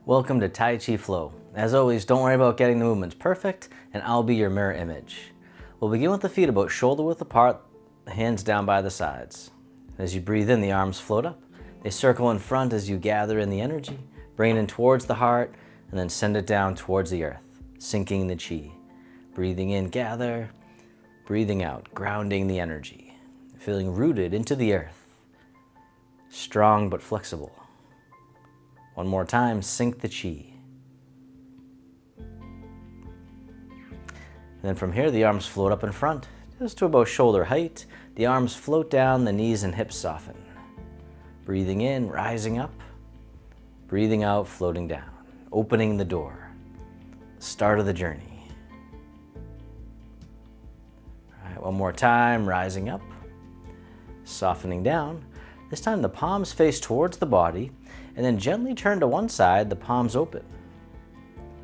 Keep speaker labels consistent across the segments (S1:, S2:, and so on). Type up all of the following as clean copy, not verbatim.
S1: Welcome to Tai Chi Flow. As always, don't worry about getting the movements perfect, and I'll be your mirror image. We'll begin with the feet about shoulder width apart, the hands down by the sides. As you breathe in, the arms float up. They circle in front as you gather in the energy, bring it in towards the heart, and then send it down towards the earth, sinking the chi. Breathing in, gather. Breathing out, grounding the energy, feeling rooted into the earth, strong but flexible. One more time, sink the chi. And then from here, the arms float up in front, just to about shoulder height. The arms float down, the knees and hips soften. Breathing in, rising up. Breathing out, floating down, opening the door. Start of the journey. All right, one more time, rising up, softening down. This time the palms face towards the body, and then gently turn to one side, the palms open.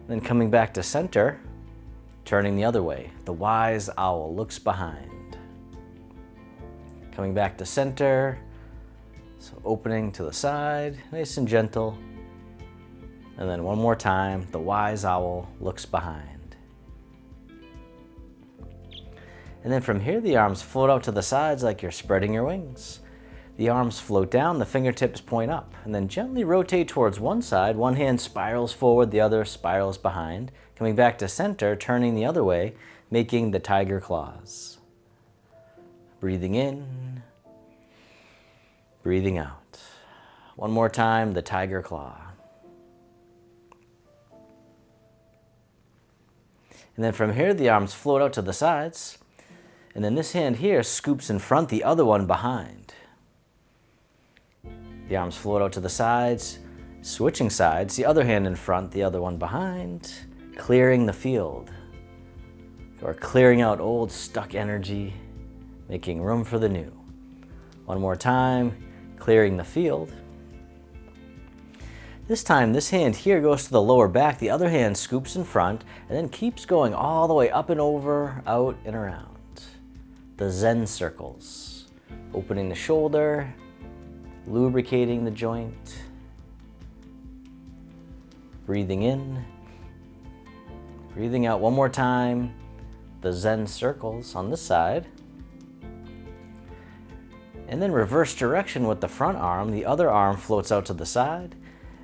S1: Then coming back to center, turning the other way. The wise owl looks behind. Coming back to center, so opening to the side, nice and gentle. And then one more time, the wise owl looks behind. And then from here, the arms float out to the sides like you're spreading your wings. The arms float down, the fingertips point up, and then gently rotate towards one side. One hand spirals forward, the other spirals behind. Coming back to center, turning the other way, making the tiger claws. Breathing in, breathing out. One more time, the tiger claw. And then from here, the arms float out to the sides, and then this hand here scoops in front, the other one behind. The arms float out to the sides, switching sides, the other hand in front, the other one behind, clearing the field, or clearing out old stuck energy, making room for the new. One more time, clearing the field. This time, this hand here goes to the lower back, the other hand scoops in front, and then keeps going all the way up and over, out and around. The Zen circles, opening the shoulder, lubricating the joint, breathing in, breathing out one more time, the Zen circles on this side, and then reverse direction with the front arm. The other arm floats out to the side,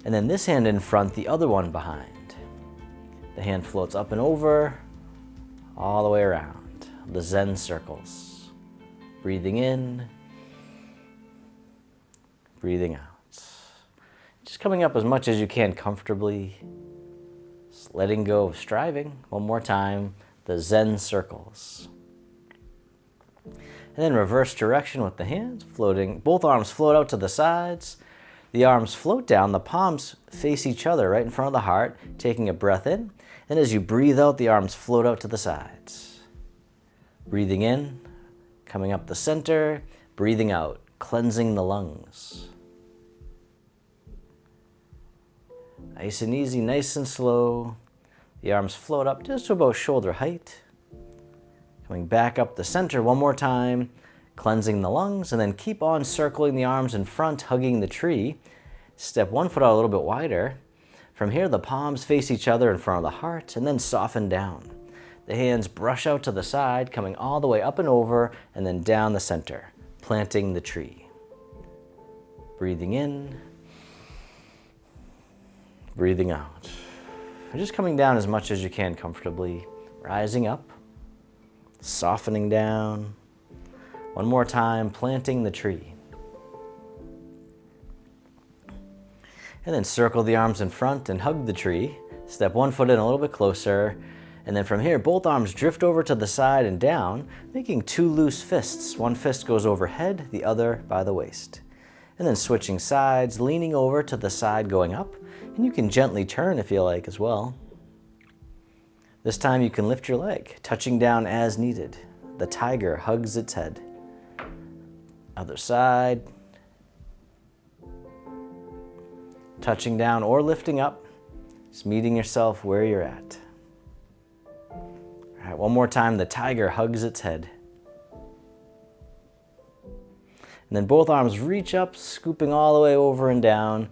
S1: and then this hand in front, the other one behind. The hand floats up and over, all the way around, the Zen circles, breathing in, breathing out. Just coming up as much as you can comfortably. Just letting go of striving. One more time, the Zen circles. And then reverse direction with the hands, floating. Both arms float out to the sides. The arms float down, the palms face each other right in front of the heart, taking a breath in. And as you breathe out, the arms float out to the sides. Breathing in, coming up the center, breathing out, cleansing the lungs. Nice and easy, nice and slow. The arms float up just to about shoulder height. Coming back up the center one more time, cleansing the lungs, and then keep on circling the arms in front, hugging the tree. Step one foot out a little bit wider. From here, the palms face each other in front of the heart, and then soften down. The hands brush out to the side, coming all the way up and over, and then down the center, planting the tree. Breathing in, breathing out. And just coming down as much as you can comfortably, rising up, softening down. One more time, planting the tree. And then circle the arms in front and hug the tree. Step one foot in a little bit closer. And then from here, both arms drift over to the side and down, making two loose fists. One fist goes overhead, the other by the waist. And then switching sides, leaning over to the side going up. And you can gently turn if you like as well. This time you can lift your leg, touching down as needed. The tiger hugs its head. Other side. Touching down or lifting up. Just meeting yourself where you're at. All right, one more time, the tiger hugs its head. And then both arms reach up, scooping all the way over and down,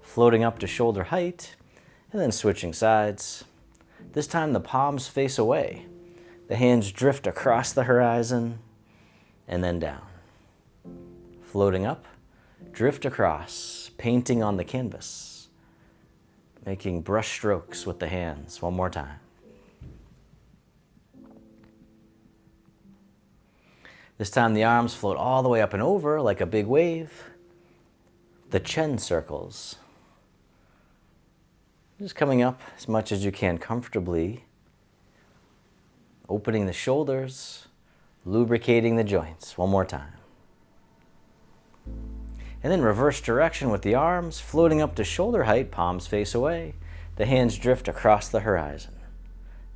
S1: floating up to shoulder height. And then switching sides. This time the palms face away. The hands drift across the horizon and then down. Floating up, drift across, painting on the canvas. Making brush strokes with the hands. One more time. This time the arms float all the way up and over like a big wave. The chin circles. Just coming up as much as you can comfortably. Opening the shoulders, lubricating the joints. One more time. And then reverse direction with the arms, floating up to shoulder height, palms face away. The hands drift across the horizon,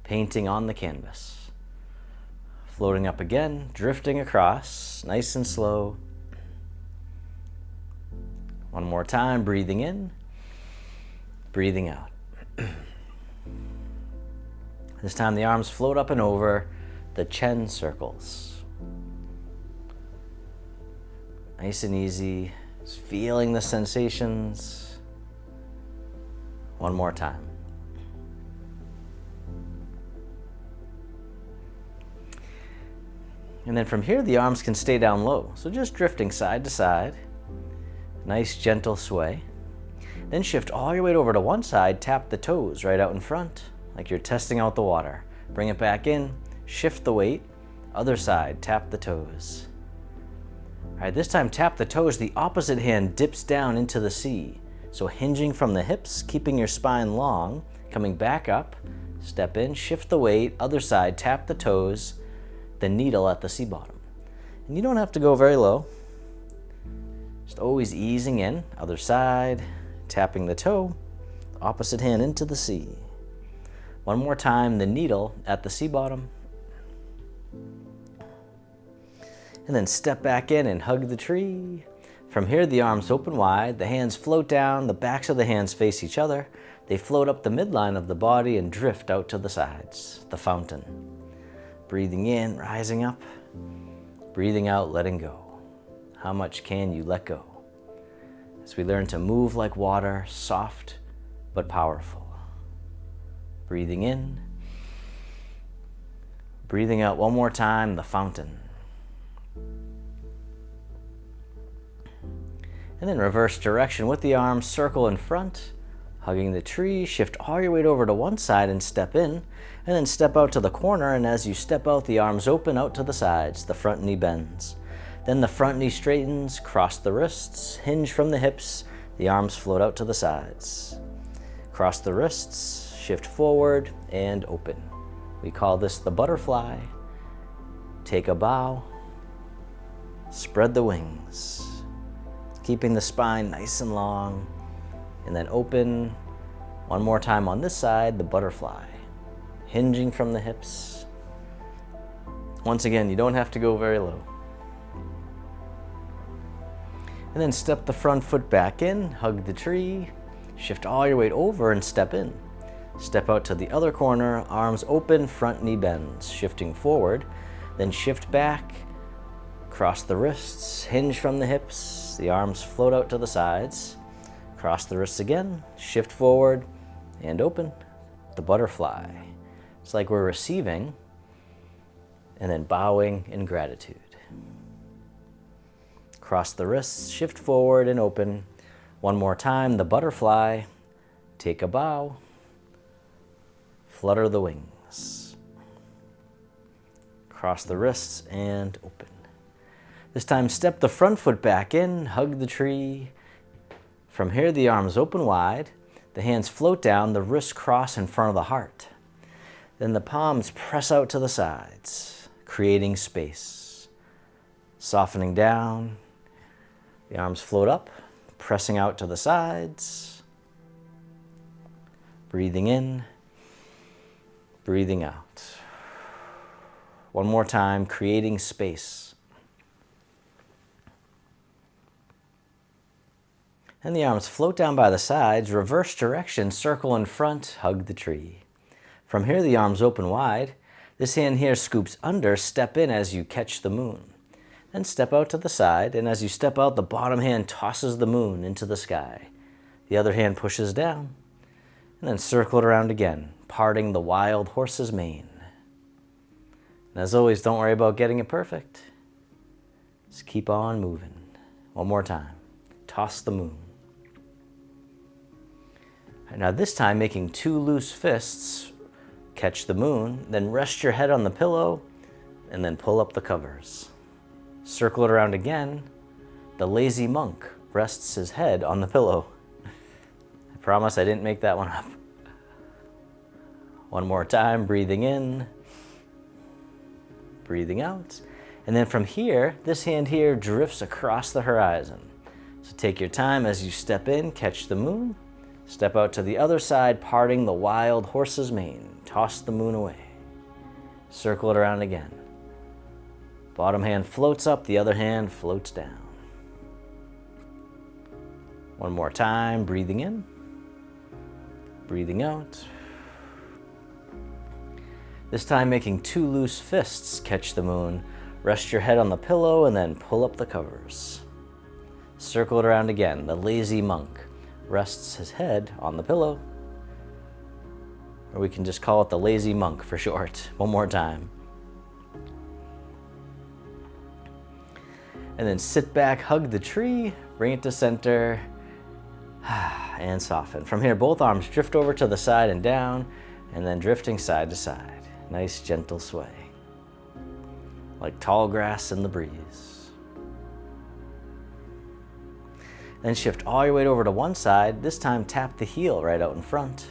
S1: painting on the canvas. Floating up again, drifting across, nice and slow. One more time, breathing in, breathing out. This time the arms float up and over, the chin circles. Nice and easy, just feeling the sensations. One more time. And then from here, the arms can stay down low. So just drifting side to side. Nice gentle sway. Then shift all your weight over to one side, tap the toes right out in front, like you're testing out the water. Bring it back in, shift the weight, other side, tap the toes. All right, this time tap the toes, the opposite hand dips down into the sea. So hinging from the hips, keeping your spine long, coming back up, step in, shift the weight, other side, tap the toes, the needle at the sea bottom. And you don't have to go very low. Just always easing in, other side, tapping the toe, opposite hand into the sea. One more time, the needle at the sea bottom. And then step back in and hug the tree. From here, the arms open wide, the hands float down, the backs of the hands face each other. They float up the midline of the body and drift out to the sides, the fountain. Breathing in, rising up. Breathing out, letting go. How much can you let go? As we learn to move like water, soft but powerful. Breathing in. Breathing out one more time, the fountain. And then reverse direction with the arms, circle in front, hugging the tree, shift all your weight over to one side and step in, and then step out to the corner, and as you step out, the arms open out to the sides, the front knee bends. Then the front knee straightens, cross the wrists, hinge from the hips, the arms float out to the sides. Cross the wrists, shift forward, and open. We call this the butterfly. Take a bow, spread the wings. Keeping the spine nice and long, and then open. One more time on this side, the butterfly. Hinging from the hips. Once again, you don't have to go very low. And then step the front foot back in, hug the tree, shift all your weight over and step in. Step out to the other corner, arms open, front knee bends, shifting forward, then shift back, cross the wrists, hinge from the hips, the arms float out to the sides, cross the wrists again, shift forward, and open, the butterfly. It's like we're receiving and then bowing in gratitude. Cross the wrists, shift forward and open. One more time, the butterfly. Take a bow, flutter the wings. Cross the wrists and open. This time, step the front foot back in, hug the tree. From here, the arms open wide, the hands float down, the wrists cross in front of the heart. Then the palms press out to the sides, creating space. Softening down, the arms float up, pressing out to the sides. Breathing in, breathing out. One more time, creating space. And the arms float down by the sides, reverse direction, circle in front, hug the tree. From here, the arms open wide. This hand here scoops under, step in as you catch the moon. Then step out to the side, and as you step out, the bottom hand tosses the moon into the sky. The other hand pushes down. And then circle it around again, parting the wild horse's mane. And as always, don't worry about getting it perfect. Just keep on moving. One more time. Toss the moon. Now this time, making 2 loose fists, catch the moon, then rest your head on the pillow, and then pull up the covers. Circle it around again. The lazy monk rests his head on the pillow. I promise I didn't make that one up. One more time, breathing in, breathing out. And then from here, this hand here drifts across the horizon. So take your time as you step in, catch the moon, step out to the other side, parting the wild horse's mane. Toss the moon away. Circle it around again. Bottom hand floats up, the other hand floats down. One more time, breathing in, breathing out. This time making 2 loose fists, catch the moon, rest your head on the pillow, and then pull up the covers. Circle it around again. The lazy monk rests his head on the pillow. Or we can just call it the lazy monk for short. One more time. And then sit back, hug the tree, bring it to center, and soften. From here, both arms drift over to the side and down, and then drifting side to side. Nice gentle sway, like tall grass in the breeze. Then shift all your weight over to one side. This time tap the heel right out in front.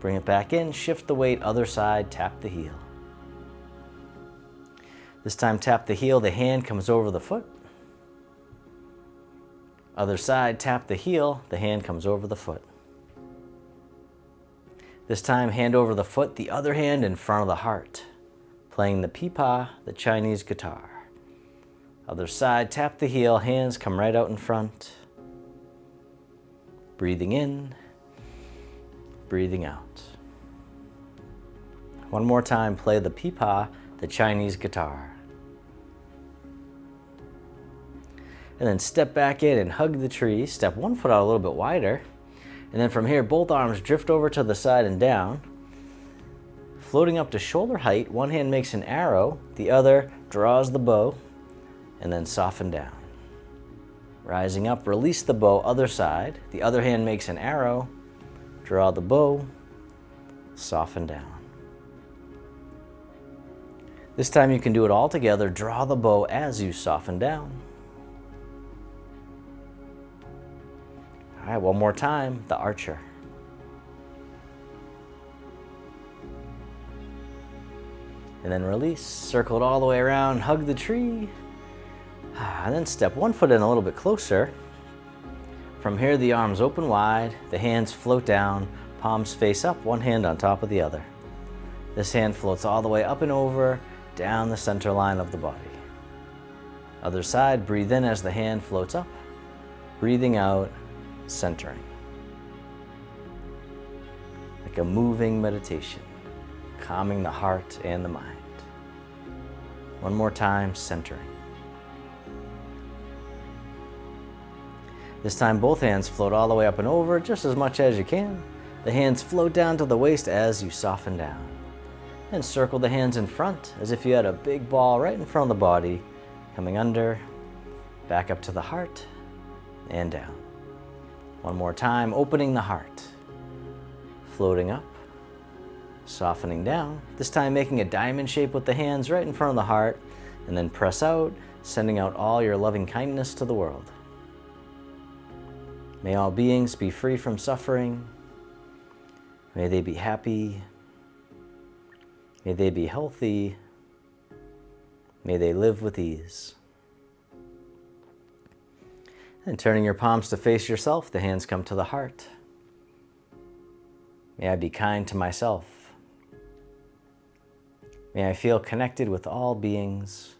S1: Bring it back in, shift the weight, other side, tap the heel. This time tap the heel, the hand comes over the foot. Other side, tap the heel, the hand comes over the foot. This time, hand over the foot, the other hand in front of the heart, playing the pipa, the Chinese guitar. Other side, tap the heel, hands come right out in front. Breathing in, breathing out. One more time, play the pipa, the Chinese guitar. And then step back in and hug the tree. Step one foot out a little bit wider. And then from here, both arms drift over to the side and down. Floating up to shoulder height, one hand makes an arrow, the other draws the bow, and then soften down. Rising up, release the bow, other side. The other hand makes an arrow, draw the bow, soften down. This time you can do it all together. Draw the bow as you soften down. All right, one more time, the archer. And then release, circle it all the way around, hug the tree. And then step one foot in a little bit closer. From here, the arms open wide, the hands float down, palms face up, one hand on top of the other. This hand floats all the way up and over, down the center line of the body. Other side, breathe in as the hand floats up, breathing out, centering. Like a moving meditation, calming the heart and the mind. One more time, centering. This time both hands float all the way up and over, just as much as you can. The hands float down to the waist as you soften down. And circle the hands in front as if you had a big ball right in front of the body, coming under, back up to the heart, and down. One more time, opening the heart, floating up, softening down, this time making a diamond shape with the hands right in front of the heart, and then press out, sending out all your loving kindness to the world. May all beings be free from suffering. May they be happy. May they be healthy. May they live with ease. And turning your palms to face yourself, the hands come to the heart. May I be kind to myself. May I feel connected with all beings.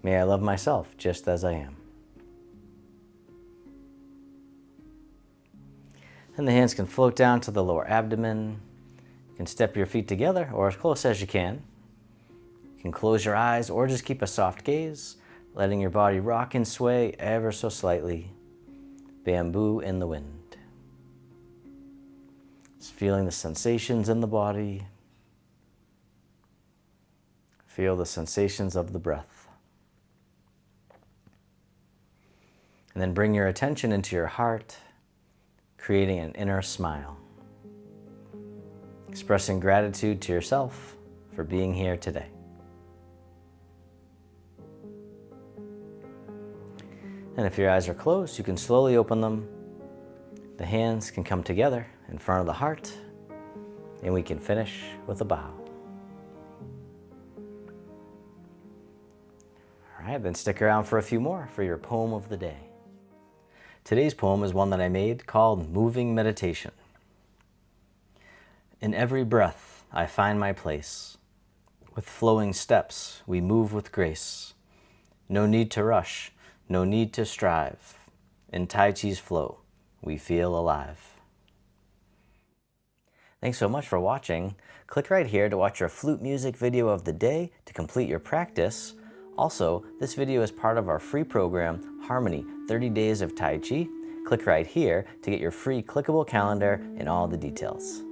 S1: May I love myself just as I am. And the hands can float down to the lower abdomen. You can step your feet together or as close as you can. You can close your eyes or just keep a soft gaze, letting your body rock and sway ever so slightly. Bamboo in the wind. Feeling the sensations in the body. Feel the sensations of the breath. And then bring your attention into your heart, creating an inner smile. Expressing gratitude to yourself for being here today. And if your eyes are closed, you can slowly open them. The hands can come together in front of the heart, and we can finish with a bow. All right, then stick around for a few more for your poem of the day. Today's poem is one that I made called Moving Meditation. In every breath, I find my place. With flowing steps, we move with grace. No need to rush, no need to strive. In Tai Chi's flow, we feel alive. Thanks so much for watching. Click right here to watch our flute music video of the day to complete your practice. Also, this video is part of our free program, Harmony 30 Days of Tai Chi. Click right here to get your free clickable calendar and all the details.